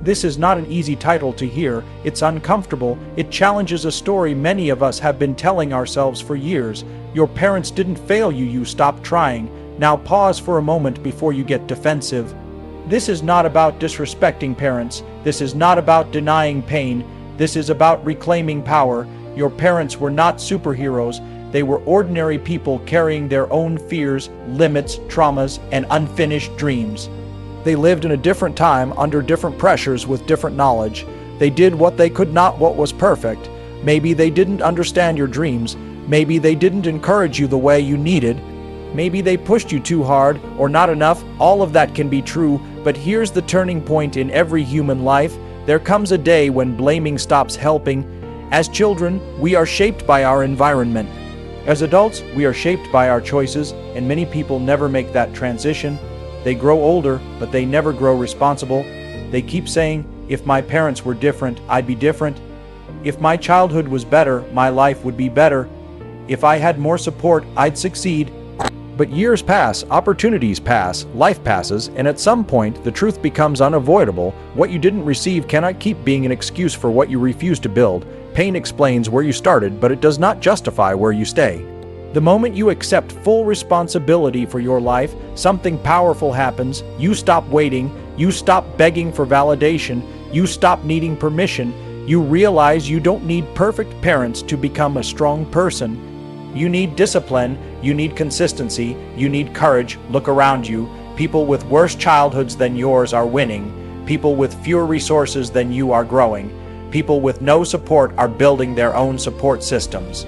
This is not an easy title to hear. It's uncomfortable. It challenges a story many of us have been telling ourselves for years. Your parents didn't fail you, you stopped trying. Now pause for a moment before you get defensive. This is not about disrespecting parents. This is not about denying pain. This is about reclaiming power. Your parents were not superheroes. They were ordinary people carrying their own fears, limits, traumas, and unfinished dreams. They lived in a different time, under different pressures, with different knowledge. They did what they could not, what was perfect. Maybe they didn't understand your dreams. Maybe they didn't encourage you the way you needed. Maybe they pushed you too hard or not enough. All of that can be true, but here's the turning point in every human life. There comes a day when blaming stops helping. As children, we are shaped by our environment. As adults, we are shaped by our choices, and many people never make that transition. They grow older, but they never grow responsible. They keep saying, if my parents were different, I'd be different. If my childhood was better, my life would be better. If I had more support, I'd succeed. But years pass, opportunities pass, life passes, and at some point, the truth becomes unavoidable. What you didn't receive cannot keep being an excuse for what you refuse to build. Pain explains where you started, but it does not justify where you stay. The moment you accept full responsibility for your life, something powerful happens. You stop waiting, you stop begging for validation, you stop needing permission. You realize you don't need perfect parents to become a strong person. You need discipline, you need consistency, you need courage. Look around you. People with worse childhoods than yours are winning. People with fewer resources than you are growing. People with no support are building their own support systems.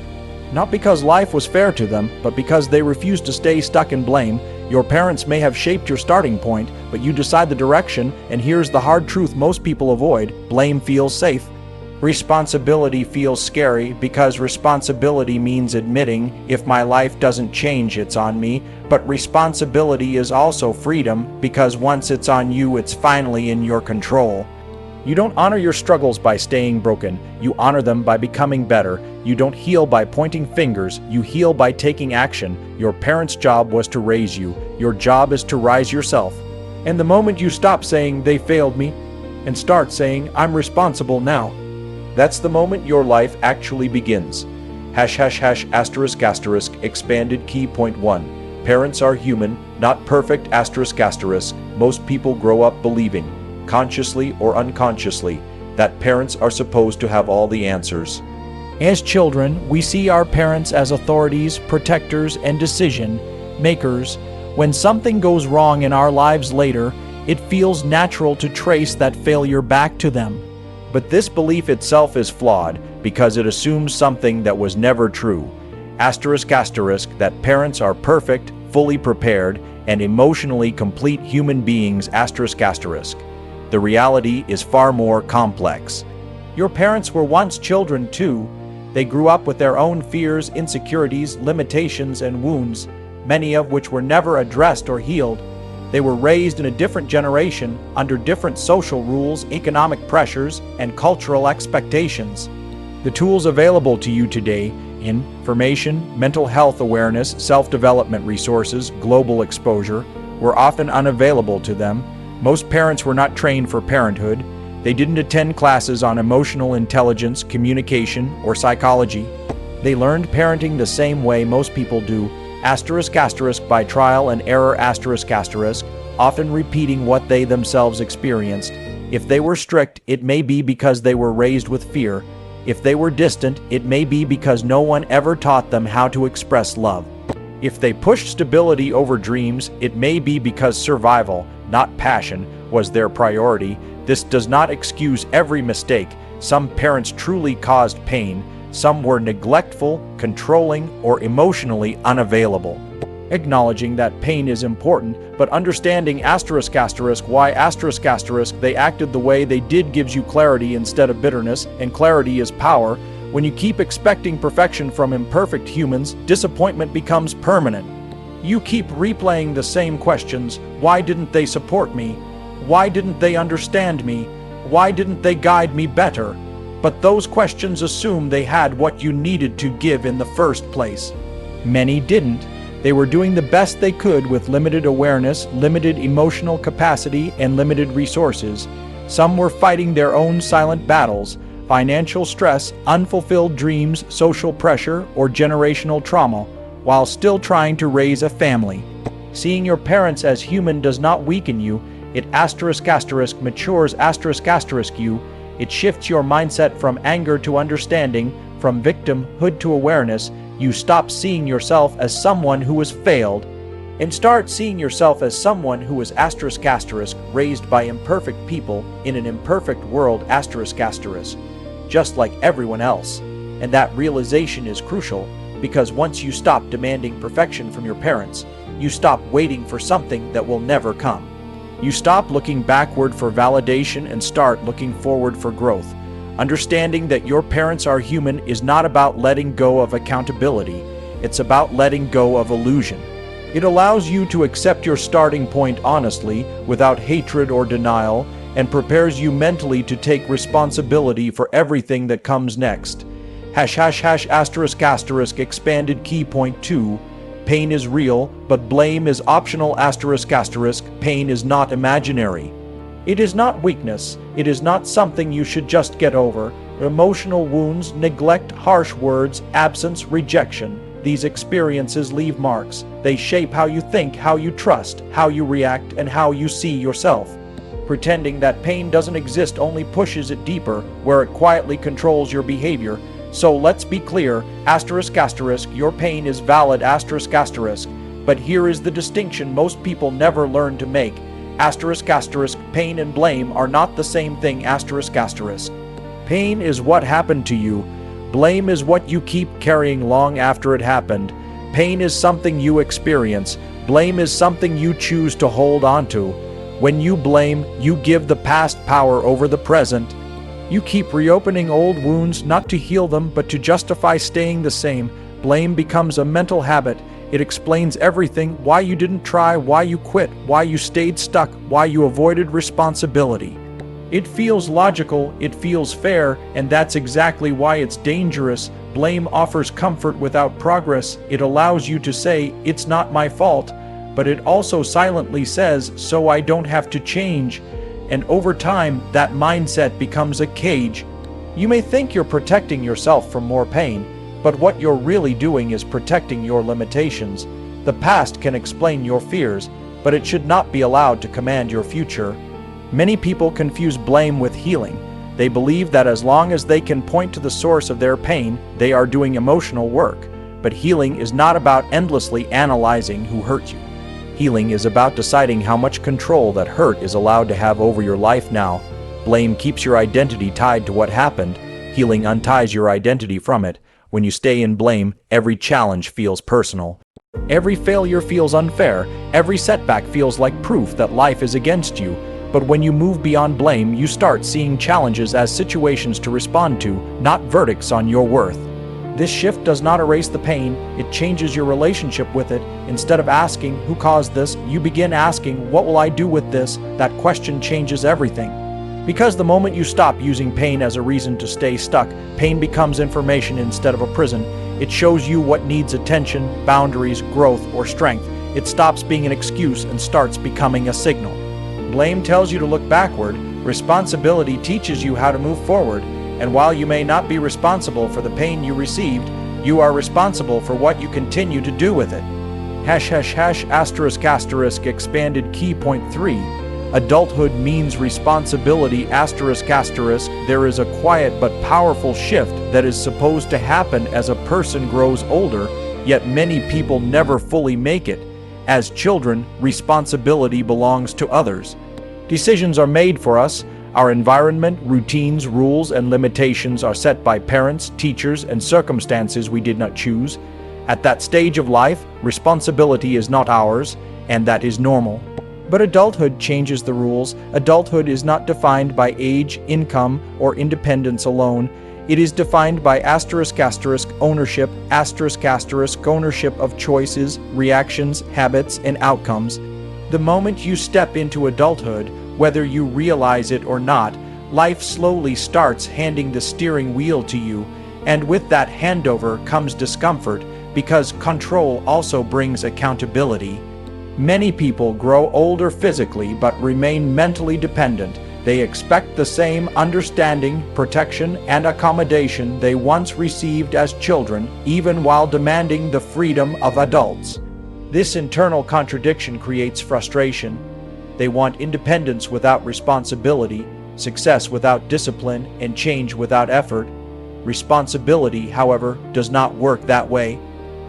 Not because life was fair to them, but because they refused to stay stuck in blame. Your parents may have shaped your starting point, but you decide the direction, and here's the hard truth most people avoid: blame feels safe. Responsibility feels scary because responsibility means admitting, if my life doesn't change, it's on me. But responsibility is also freedom, because once it's on you, it's finally in your control. You don't honor your struggles by staying broken. You honor them by becoming better. You don't heal by pointing fingers. You heal by taking action. Your parents' job was to raise you. Your job is to rise yourself. And the moment you stop saying, they failed me, and start saying, I'm responsible now, that's the moment your life actually begins. #**** expanded key point 1. Parents are human, not perfect ****. Most people grow up believing, consciously or unconsciously, that parents are supposed to have all the answers. As children, we see our parents as authorities, protectors, and decision makers. When something goes wrong in our lives later, it feels natural to trace that failure back to them. But this belief itself is flawed because it assumes something that was never true. ****, that parents are perfect, fully prepared, and emotionally complete human beings ****. The reality is far more complex. Your parents were once children too. They grew up with their own fears, insecurities, limitations, and wounds, many of which were never addressed or healed. They were raised in a different generation, under different social rules, economic pressures, and cultural expectations. The tools available to you today, information, mental health awareness, self-development resources, global exposure, were often unavailable to them. Most parents were not trained for parenthood. They didn't attend classes on emotional intelligence, communication, or psychology. They learned parenting the same way most people do, ***, by trial and error ***, often repeating what they themselves experienced. If they were strict, it may be because they were raised with fear. If they were distant, it may be because no one ever taught them how to express love. If they pushed stability over dreams, it may be because survival, not passion, was their priority. This does not excuse every mistake. Some parents truly caused pain. Some were neglectful, controlling, or emotionally unavailable. Acknowledging that pain is important, but understanding ***, why ***, they acted the way they did gives you clarity instead of bitterness, and clarity is power. When you keep expecting perfection from imperfect humans, disappointment becomes permanent. You keep replaying the same questions. Why didn't they support me? Why didn't they understand me? Why didn't they guide me better? But those questions assume they had what you needed to give in the first place. Many didn't. They were doing the best they could with limited awareness, limited emotional capacity, and limited resources. Some were fighting their own silent battles: financial stress, unfulfilled dreams, social pressure, or generational trauma, while still trying to raise a family. Seeing your parents as human does not weaken you, it matures you. It shifts your mindset from anger to understanding, from victimhood to awareness. You stop seeing yourself as someone who has failed and start seeing yourself as someone who was raised by imperfect people in an imperfect world just like everyone else. And that realization is crucial, because once you stop demanding perfection from your parents, you stop waiting for something that will never come. You stop looking backward for validation and start looking forward for growth. Understanding that your parents are human is not about letting go of accountability, it's about letting go of illusion. It allows you to accept your starting point honestly, without hatred or denial, and prepares you mentally to take responsibility for everything that comes next. Expanded key point 2. Pain is real, but blame is optional. Pain is not imaginary. It is not weakness. It is not something you should just get over. Emotional wounds, neglect, harsh words, absence, rejection. These experiences leave marks. They shape how you think, how you trust, how you react, and how you see yourself. Pretending that pain doesn't exist only pushes it deeper, where it quietly controls your behavior. So let's be clear, your pain is valid, but here is the distinction most people never learn to make. Pain and blame are not the same thing. Pain is what happened to you. Blame is what you keep carrying long after it happened. Pain is something you experience. Blame is something you choose to hold on to. When you blame, you give the past power over the present. You keep reopening old wounds, not to heal them, but to justify staying the same. Blame becomes a mental habit. It explains everything: why you didn't try, why you quit, why you stayed stuck, why you avoided responsibility. It feels logical, it feels fair, and that's exactly why it's dangerous. Blame offers comfort without progress. It allows you to say, "It's not my fault," but it also silently says, "So I don't have to change." And over time, that mindset becomes a cage. You may think you're protecting yourself from more pain, but what you're really doing is protecting your limitations. The past can explain your fears, but it should not be allowed to command your future. Many people confuse blame with healing. They believe that as long as they can point to the source of their pain, they are doing emotional work. But healing is not about endlessly analyzing who hurt you. Healing is about deciding how much control that hurt is allowed to have over your life now. Blame keeps your identity tied to what happened. Healing unties your identity from it. When you stay in blame, every challenge feels personal. Every failure feels unfair. Every setback feels like proof that life is against you. But when you move beyond blame, you start seeing challenges as situations to respond to, not verdicts on your worth. This shift does not erase the pain, it changes your relationship with it. Instead of asking, "Who caused this?" you begin asking, "What will I do with this?" That question changes everything. Because the moment you stop using pain as a reason to stay stuck, pain becomes information instead of a prison. It shows you what needs attention, boundaries, growth, or strength. It stops being an excuse and starts becoming a signal. Blame tells you to look backward. Responsibility teaches you how to move forward. And while you may not be responsible for the pain you received, you are responsible for what you continue to do with it. Expanded key point 3. Adulthood means responsibility. There is a quiet but powerful shift that is supposed to happen as a person grows older, yet many people never fully make it. As children, responsibility belongs to others. Decisions are made for us. Our environment, routines, rules, and limitations are set by parents, teachers, and circumstances we did not choose. At that stage of life, responsibility is not ours, and that is normal. But adulthood changes the rules. Adulthood is not defined by age, income, or independence alone. It is defined by ownership, ownership of choices, reactions, habits, and outcomes. The moment you step into adulthood, whether you realize it or not, life slowly starts handing the steering wheel to you, and with that handover comes discomfort, because control also brings accountability. Many people grow older physically but remain mentally dependent. They expect the same understanding, protection, and accommodation they once received as children, even while demanding the freedom of adults. This internal contradiction creates frustration. They want independence without responsibility, success without discipline, and change without effort. Responsibility, however, does not work that way.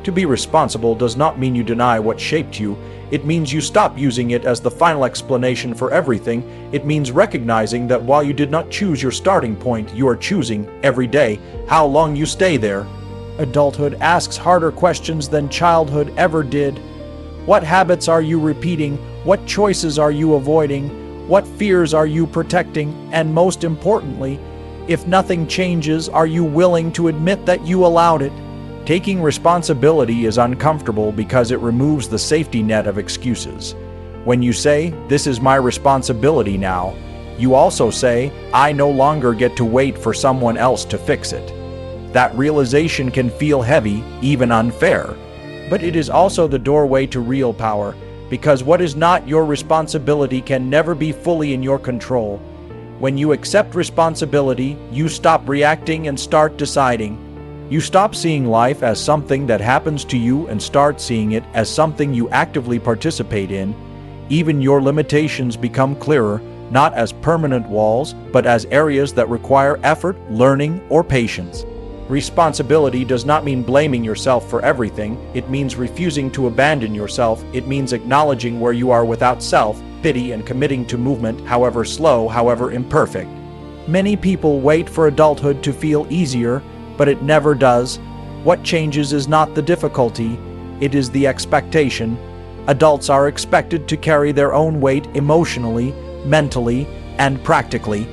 To be responsible does not mean you deny what shaped you. It means you stop using it as the final explanation for everything. It means recognizing that while you did not choose your starting point, you are choosing, every day, how long you stay there. Adulthood asks harder questions than childhood ever did. What habits are you repeating? What choices are you avoiding? What fears are you protecting? And most importantly, if nothing changes, are you willing to admit that you allowed it? Taking responsibility is uncomfortable because it removes the safety net of excuses. When you say, "This is my responsibility now," you also say, "I no longer get to wait for someone else to fix it." That realization can feel heavy, even unfair. But it is also the doorway to real power, because what is not your responsibility can never be fully in your control. When you accept responsibility, you stop reacting and start deciding. You stop seeing life as something that happens to you and start seeing it as something you actively participate in. Even your limitations become clearer, not as permanent walls, but as areas that require effort, learning, or patience. Responsibility does not mean blaming yourself for everything. It means refusing to abandon yourself. It means acknowledging where you are without self-pity and committing to movement, however slow, however imperfect. Many people wait for adulthood to feel easier, but it never does. What changes is not the difficulty, it is the expectation. Adults are expected to carry their own weight emotionally, mentally, and practically.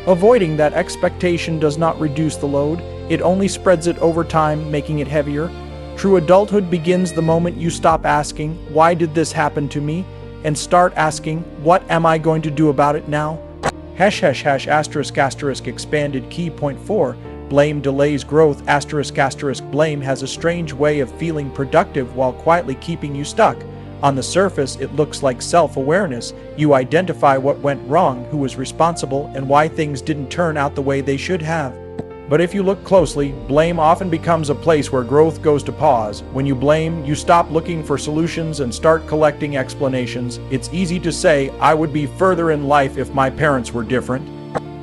Avoiding that expectation does not reduce the load, it only spreads it over time, making it heavier. True adulthood begins the moment you stop asking, "Why did this happen to me?" and start asking, "What am I going to do about it now?" #*** expanded key point 4. Blame delays growth. ***. Blame has a strange way of feeling productive while quietly keeping you stuck. On the surface, it looks like self-awareness. You identify what went wrong, who was responsible, and why things didn't turn out the way they should have. But if you look closely, blame often becomes a place where growth goes to pause. When you blame, you stop looking for solutions and start collecting explanations. It's easy to say, "I would be further in life if my parents were different,"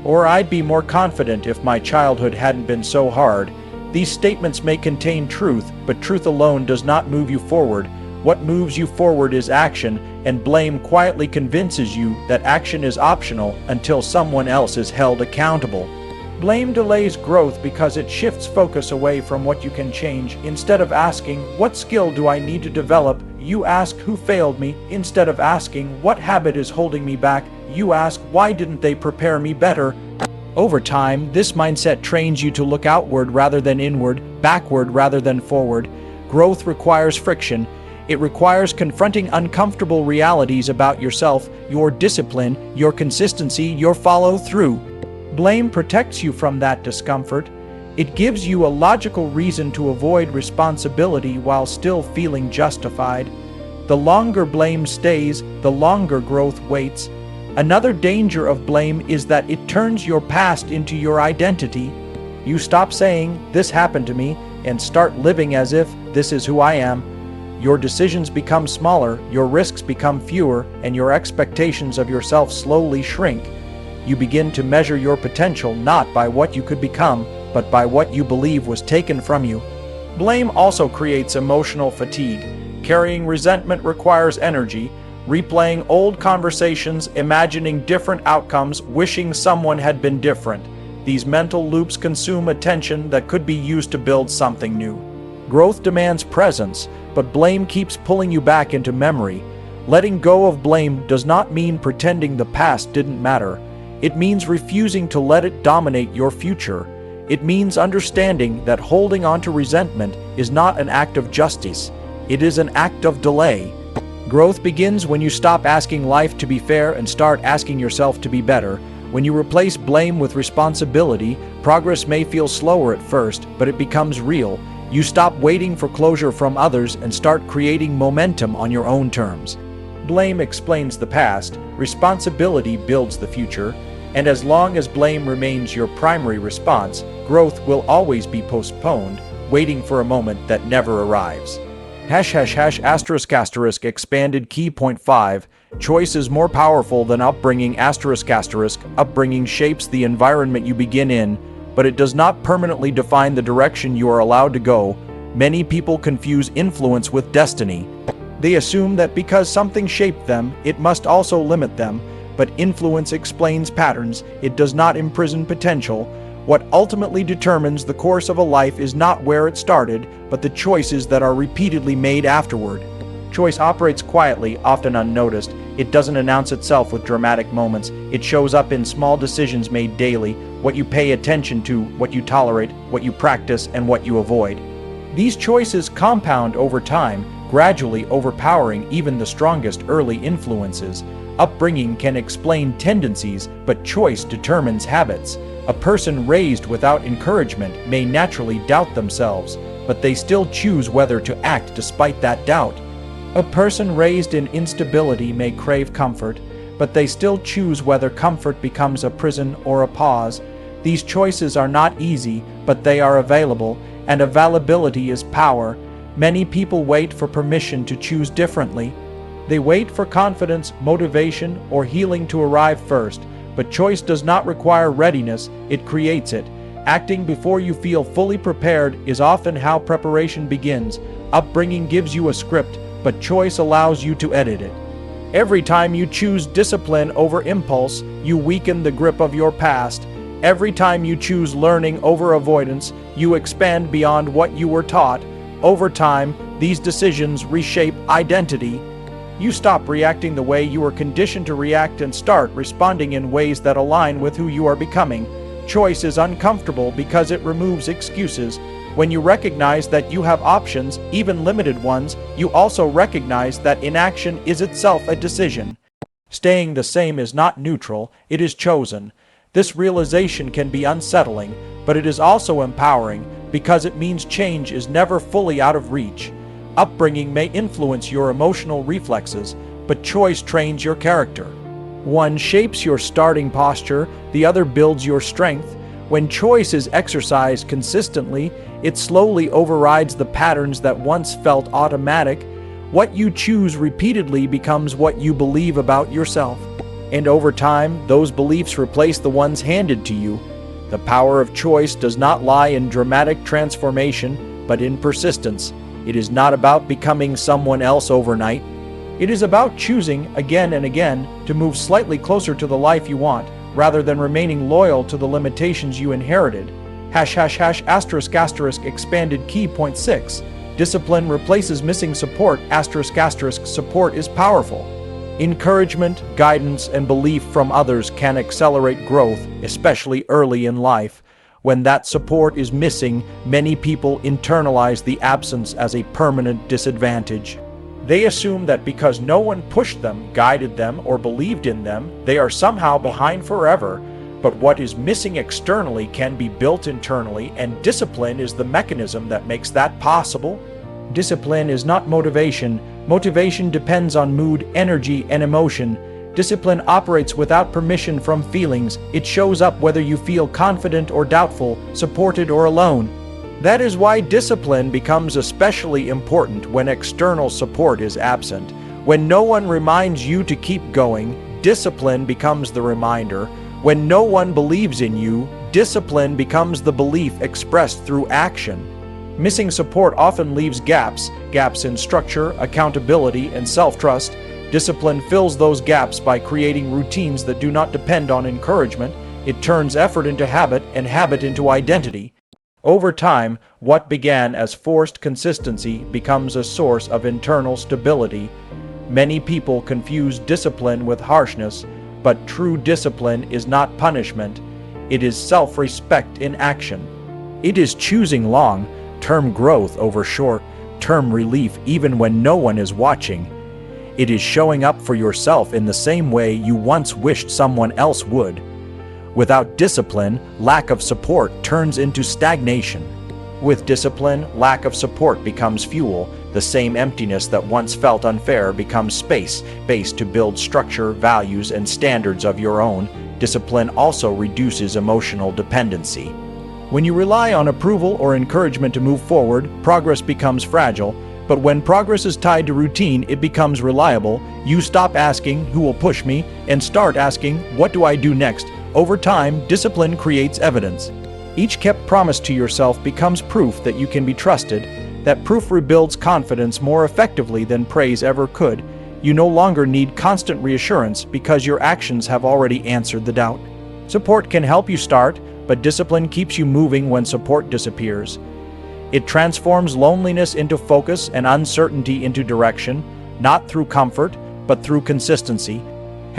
or "I'd be more confident if my childhood hadn't been so hard." These statements may contain truth, but truth alone does not move you forward. What moves you forward is action, and blame quietly convinces you that action is optional until someone else is held accountable. Blame delays growth because it shifts focus away from what you can change. Instead of asking, "What skill do I need to develop?" you ask, "Who failed me?" Instead of asking, "What habit is holding me back?" you ask, "Why didn't they prepare me better?" Over time, this mindset trains you to look outward rather than inward, backward rather than forward. Growth requires friction. It requires confronting uncomfortable realities about yourself, your discipline, your consistency, your follow-through. Blame protects you from that discomfort. It gives you a logical reason to avoid responsibility while still feeling justified. The longer blame stays, the longer growth waits. Another danger of blame is that it turns your past into your identity. You stop saying, "This happened to me," and start living as if, "This is who I am." Your decisions become smaller, your risks become fewer, and your expectations of yourself slowly shrink. You begin to measure your potential not by what you could become, but by what you believe was taken from you. Blame also creates emotional fatigue. Carrying resentment requires energy. Replaying old conversations, imagining different outcomes, wishing someone had been different. These mental loops consume attention that could be used to build something new. Growth demands presence, but blame keeps pulling you back into memory. Letting go of blame does not mean pretending the past didn't matter. It means refusing to let it dominate your future. It means understanding that holding on to resentment is not an act of justice. It is an act of delay. Growth begins when you stop asking life to be fair and start asking yourself to be better. When you replace blame with responsibility, progress may feel slower at first, but it becomes real. You stop waiting for closure from others and start creating momentum on your own terms. Blame explains the past, responsibility builds the future. And as long as blame remains your primary response, growth will always be postponed, waiting for a moment that never arrives. **** expanded key point 5. Choice is more powerful than upbringing ***. Upbringing shapes the environment you begin in, but it does not permanently define the direction you are allowed to go. Many people confuse influence with destiny. They assume that because something shaped them, it must also limit them, but influence explains patterns, it does not imprison potential. What ultimately determines the course of a life is not where it started, but the choices that are repeatedly made afterward. Choice operates quietly, often unnoticed. It doesn't announce itself with dramatic moments. It shows up in small decisions made daily, what you pay attention to, what you tolerate, what you practice, and what you avoid. These choices compound over time, gradually overpowering even the strongest early influences. Upbringing can explain tendencies, but choice determines habits. A person raised without encouragement may naturally doubt themselves, but they still choose whether to act despite that doubt. A person raised in instability may crave comfort, but they still choose whether comfort becomes a prison or a pause. These choices are not easy, but they are available, and availability is power. Many people wait for permission to choose differently. They wait for confidence, motivation, or healing to arrive first, but choice does not require readiness, it creates it. Acting before you feel fully prepared is often how preparation begins. Upbringing gives you a script, but choice allows you to edit it. Every time you choose discipline over impulse, you weaken the grip of your past. Every time you choose learning over avoidance, you expand beyond what you were taught. Over time, these decisions reshape identity. You stop reacting the way you were conditioned to react and start responding in ways that align with who you are becoming. Choice is uncomfortable because it removes excuses. When you recognize that you have options, even limited ones, you also recognize that inaction is itself a decision. Staying the same is not neutral, it is chosen. This realization can be unsettling, but it is also empowering because it means change is never fully out of reach. Upbringing may influence your emotional reflexes, but choice trains your character. One shapes your starting posture, the other builds your strength. When choice is exercised consistently, it slowly overrides the patterns that once felt automatic. What you choose repeatedly becomes what you believe about yourself. And over time, those beliefs replace the ones handed to you. The power of choice does not lie in dramatic transformation, but in persistence. It is not about becoming someone else overnight. It is about choosing again and again to move slightly closer to the life you want, rather than remaining loyal to the limitations you inherited. ##** expanded key point 6. Discipline replaces missing support. ***, support is powerful. Encouragement, guidance, and belief from others can accelerate growth, especially early in life. When that support is missing, many people internalize the absence as a permanent disadvantage. They assume that because no one pushed them, guided them, or believed in them, they are somehow behind forever. But what is missing externally can be built internally, and discipline is the mechanism that makes that possible. Discipline is not motivation. Motivation depends on mood, energy, and emotion. Discipline operates without permission from feelings. It shows up whether you feel confident or doubtful, supported or alone. That is why discipline becomes especially important when external support is absent. When no one reminds you to keep going, discipline becomes the reminder. When no one believes in you, discipline becomes the belief expressed through action. Missing support often leaves gaps in structure, accountability, and self-trust. Discipline fills those gaps by creating routines that do not depend on encouragement. It turns effort into habit and habit into identity. Over time, what began as forced consistency becomes a source of internal stability. Many people confuse discipline with harshness, but true discipline is not punishment. It is self-respect in action. It is choosing long-term growth over short-term relief even when no one is watching. It is showing up for yourself in the same way you once wished someone else would. Without discipline, lack of support turns into stagnation. With discipline, lack of support becomes fuel. The same emptiness that once felt unfair becomes space to build structure, values, and standards of your own. Discipline also reduces emotional dependency. When you rely on approval or encouragement to move forward, progress becomes fragile. But when progress is tied to routine, it becomes reliable. You stop asking, "Who will push me?" and start asking, "What do I do next?" Over time, discipline creates evidence. Each kept promise to yourself becomes proof that you can be trusted. That proof rebuilds confidence more effectively than praise ever could. You no longer need constant reassurance because your actions have already answered the doubt. Support can help you start, but discipline keeps you moving when support disappears. It transforms loneliness into focus and uncertainty into direction, not through comfort, but through consistency. ****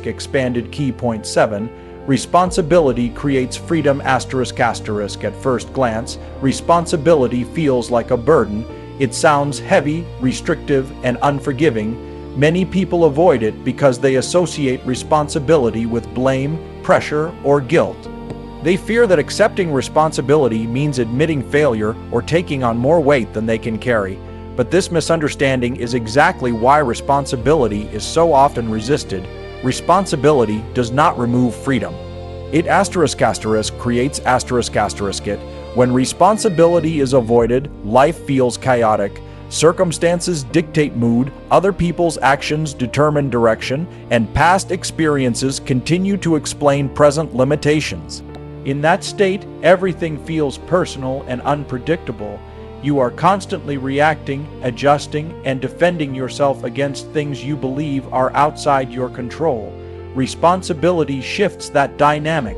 expanded key point 7. Responsibility creates freedom ***. At first glance, responsibility feels like a burden. It sounds heavy, restrictive, and unforgiving. Many people avoid it because they associate responsibility with blame, pressure, or guilt. They fear that accepting responsibility means admitting failure or taking on more weight than they can carry. But this misunderstanding is exactly why responsibility is so often resisted. Responsibility does not remove freedom. It creates ***it. When responsibility is avoided, life feels chaotic. Circumstances dictate mood, other people's actions determine direction, and past experiences continue to explain present limitations. In that state, everything feels personal and unpredictable. You are constantly reacting, adjusting, and defending yourself against things you believe are outside your control. Responsibility shifts that dynamic.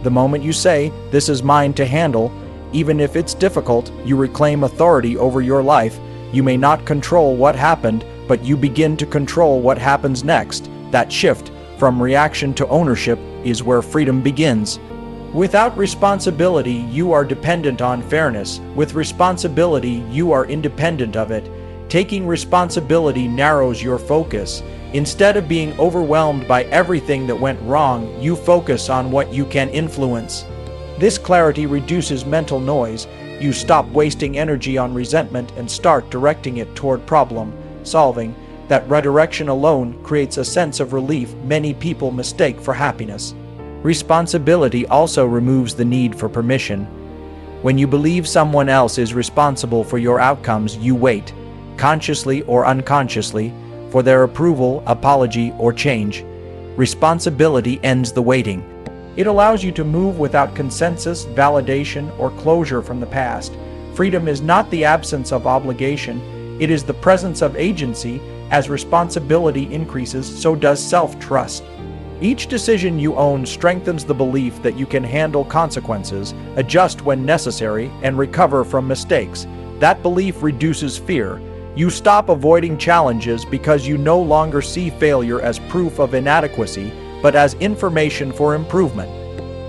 The moment you say, "This is mine to handle," even if it's difficult, you reclaim authority over your life. You may not control what happened, but you begin to control what happens next. That shift from reaction to ownership is where freedom begins. Without responsibility, you are dependent on fairness. With responsibility, you are independent of it. Taking responsibility narrows your focus. Instead of being overwhelmed by everything that went wrong, you focus on what you can influence. This clarity reduces mental noise. You stop wasting energy on resentment and start directing it toward problem solving. That redirection alone creates a sense of relief many people mistake for happiness. Responsibility also removes the need for permission. When you believe someone else is responsible for your outcomes, you wait, consciously or unconsciously, for their approval, apology, or change. Responsibility ends the waiting. It allows you to move without consensus, validation, or closure from the past. Freedom is not the absence of obligation, it is the presence of agency. As responsibility increases, so does self-trust. Each decision you own strengthens the belief that you can handle consequences, adjust when necessary, and recover from mistakes. That belief reduces fear. You stop avoiding challenges because you no longer see failure as proof of inadequacy, but as information for improvement.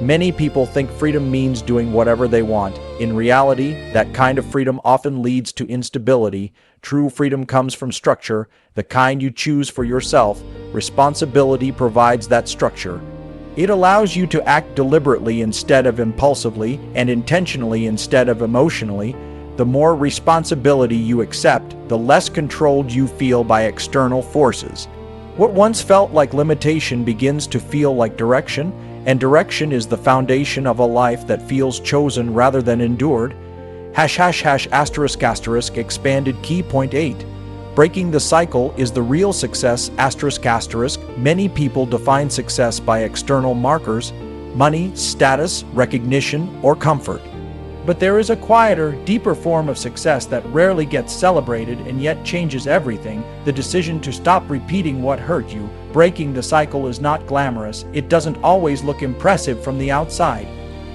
Many people think freedom means doing whatever they want. In reality, that kind of freedom often leads to instability. True freedom comes from structure, the kind you choose for yourself. Responsibility provides that structure. It allows you to act deliberately instead of impulsively, and intentionally instead of emotionally. The more responsibility you accept, the less controlled you feel by external forces. What once felt like limitation begins to feel like direction, and direction is the foundation of a life that feels chosen rather than endured. ##** expanded key point 8. Breaking the cycle is the real success ***. Many people define success by external markers, money, status, recognition, or comfort. But there is a quieter, deeper form of success that rarely gets celebrated and yet changes everything: the decision to stop repeating what hurt you. Breaking the cycle is not glamorous. It doesn't always look impressive from the outside.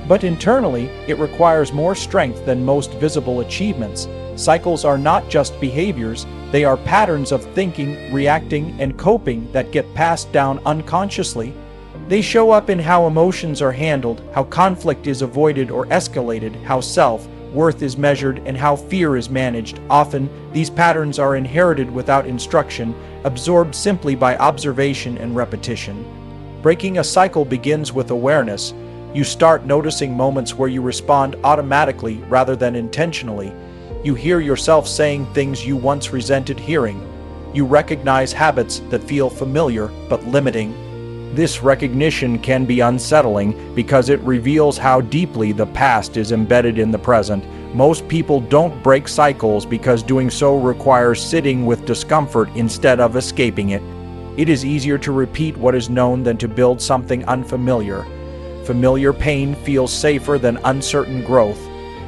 But internally, it requires more strength than most visible achievements. Cycles are not just behaviors, they are patterns of thinking, reacting, and coping that get passed down unconsciously. They show up in how emotions are handled, how conflict is avoided or escalated, how self-worth is measured, and how fear is managed. Often, these patterns are inherited without instruction, absorbed simply by observation and repetition. Breaking a cycle begins with awareness. You start noticing moments where you respond automatically rather than intentionally. You hear yourself saying things you once resented hearing. You recognize habits that feel familiar but limiting. This recognition can be unsettling because it reveals how deeply the past is embedded in the present. Most people don't break cycles because doing so requires sitting with discomfort instead of escaping it. It is easier to repeat what is known than to build something unfamiliar. Familiar pain feels safer than uncertain growth.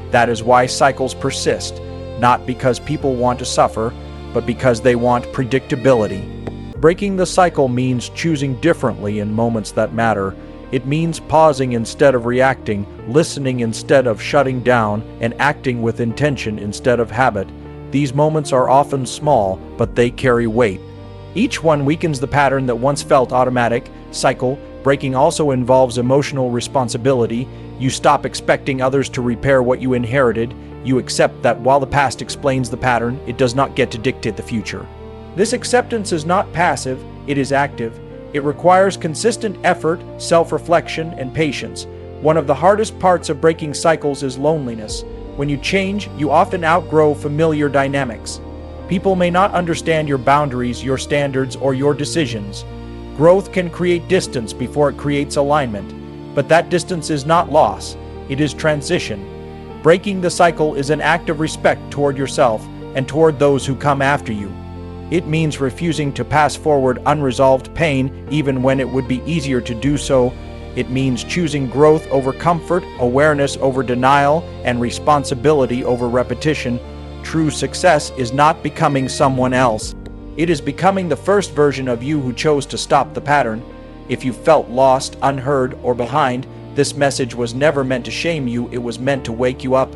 That is why cycles persist, not because people want to suffer, but because they want predictability. Breaking the cycle means choosing differently in moments that matter. It means pausing instead of reacting, listening instead of shutting down, and acting with intention instead of habit. These moments are often small, but they carry weight. Each one weakens the pattern that once felt automatic. Cycle breaking also involves emotional responsibility. You stop expecting others to repair what you inherited. You accept that while the past explains the pattern, it does not get to dictate the future. This acceptance is not passive, it is active. It requires consistent effort, self-reflection, and patience. One of the hardest parts of breaking cycles is loneliness. When you change, you often outgrow familiar dynamics. People may not understand your boundaries, your standards, or your decisions. Growth can create distance before it creates alignment. But that distance is not loss, it is transition. Breaking the cycle is an act of respect toward yourself and toward those who come after you. It means refusing to pass forward unresolved pain even when it would be easier to do so. It means choosing growth over comfort, awareness over denial, and responsibility over repetition. True success is not becoming someone else. It is becoming the first version of you who chose to stop the pattern. If you felt lost, unheard, or behind, this message was never meant to shame you, it was meant to wake you up.